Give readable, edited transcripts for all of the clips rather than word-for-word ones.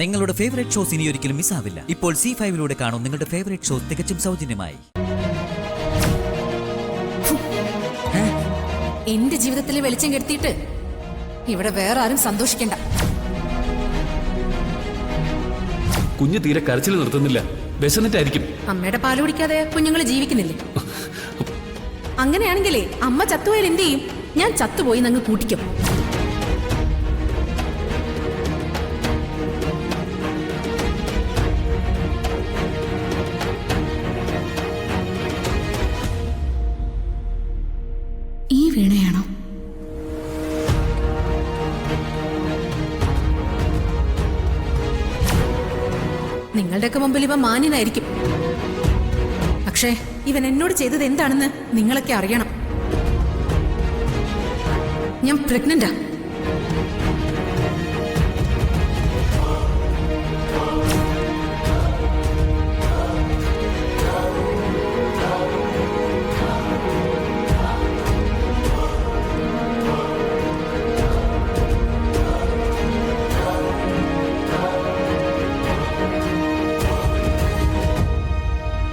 നിങ്ങളുടെ favourite shows ഇനി ഒരിക്കലും മിസ്സാവില്ല. ഇപ്പോൾ C5-ലൂടെ കാണും നിങ്ങളുടെ ഫേവറേറ്റ് ഷോസ് തികച്ചും സൗജന്യമായി. എന്റെ ജീവിതത്തിൽ വെളിച്ചം കെടുത്തിയിട്ട് ഇവിടെ വേറെ ആരും സന്തോഷിക്കണ്ട. കുഞ്ഞ് തീരെ കരച്ചിൽ നിർത്തുന്നില്ല. വിശന്നിട്ടായിരിക്കും. അമ്മയുടെ പാല് കുടിക്കാതെ കുഞ്ഞുങ്ങൾ ജീവിക്കുന്നില്ലേ? അങ്ങനെയാണെങ്കിലേ അമ്മ ചത്തുപോയാൽ എന്ത് ചെയ്യും? ഞാൻ ചത്തുപോയി അങ്ങ് കൂട്ടിക്കും. ഈ വീണയാണോ? നിങ്ങളുടെയൊക്കെ മുമ്പിൽ ഇവ മാന്യനായിരിക്കും. പക്ഷേ ഇവൻ എന്നോട് ചെയ്തത് എന്താണെന്ന് നിങ്ങളൊക്കെ അറിയണം. ഞാൻ പ്രഗ്നന്റാ.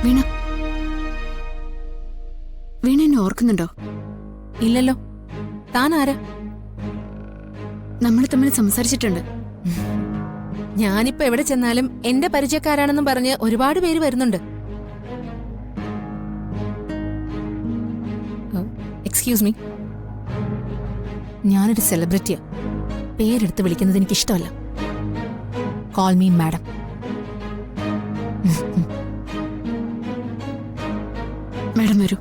വീണ വീണ എന്നെ ഓർക്കുന്നുണ്ടോ? ഇല്ലല്ലോ. താൻ ആരാ? നമ്മൾ തമ്മിൽ സംസാരിച്ചിട്ടുണ്ട്. ഞാനിപ്പോ എവിടെ ചെന്നാലും എന്റെ പരിചയക്കാരാണെന്നും പറഞ്ഞ് ഒരുപാട് പേര് വരുന്നുണ്ട്. എക്സ്ക്യൂസ് മീ, ഞാനൊരു സെലിബ്രിറ്റിയാ. പേരെടുത്ത് വിളിക്കുന്നത് എനിക്കിഷ്ടമല്ല. Call me madam. മാഡം വരൂ.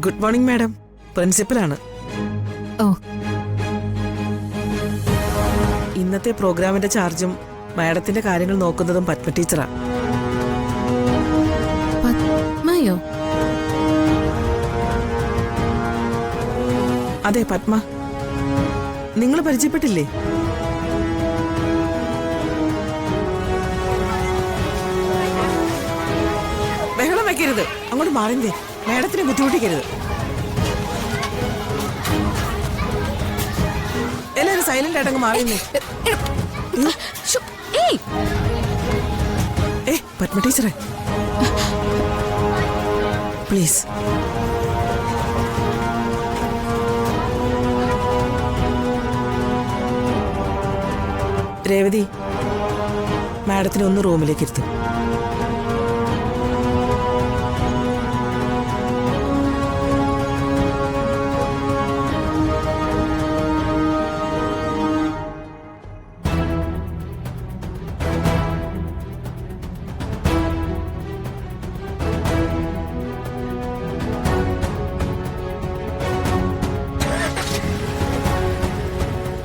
Good morning madam. പ്രിൻസിപ്പലാണ്. ഓ, ഇന്നത്തെ പ്രോഗ്രാമിന്റെ ചാർജും മാഡത്തിന്റെ കാര്യങ്ങൾ നോക്കുന്നതും പത്മ ടീച്ചറാ. പത്മയോ? അതെ, പത്മ. നിങ്ങൾ പരിചയപ്പെട്ടില്ലേ? ബഹളം വെക്കരുത്. അങ്ങോട്ട് മാറിന്തേ. മാഡത്തിനെ ബുദ്ധിമുട്ടിക്കരുത്. എല്ലാരും സൈലന്റ് ആയിട്ടങ്ങ് മാറിന്നേ. പത്മ ടീച്ചറെ, പ്ലീസ്. രേവതി, മാഡത്തിനെ ഒന്ന് റൂമിലേക്ക് ഇരുത്തും.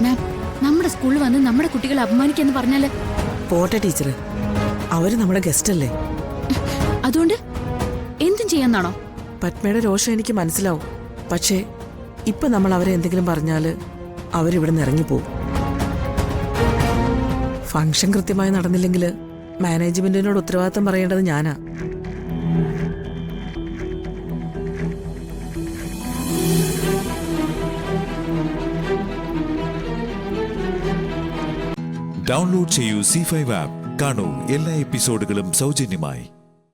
മാം, നമ്മുടെ സ്കൂളിൽ വന്ന് നമ്മുടെ കുട്ടികളെ അപമാനിക്കാന്ന് പറഞ്ഞാല്? പോട്ടെ ടീച്ചർ, അവര് നമ്മുടെ ഗസ്റ്റ് അല്ലേ. അതുകൊണ്ട് എന്തും ചെയ്യാന്നാണോ? പത്മയുടെ രോഷം എനിക്ക് മനസ്സിലാവും. പക്ഷേ ഇപ്പൊ നമ്മൾ അവരെ എന്തെങ്കിലും പറഞ്ഞാല് അവരിവിടെ നിന്ന് ഇറങ്ങിപ്പോവും. ഫംഗ്ഷൻ കൃത്യമായി നടന്നില്ലെങ്കിൽ മാനേജ്മെന്റിനോട് ഉത്തരവാദിത്തം പറയേണ്ടത് ഞാനാ. ഡൗൺലോഡ് ചെയ്യൂ C5 ആപ്പ്. കാണൂ എല്ലാ എപ്പിസോഡുകളും സൗജന്യമായി.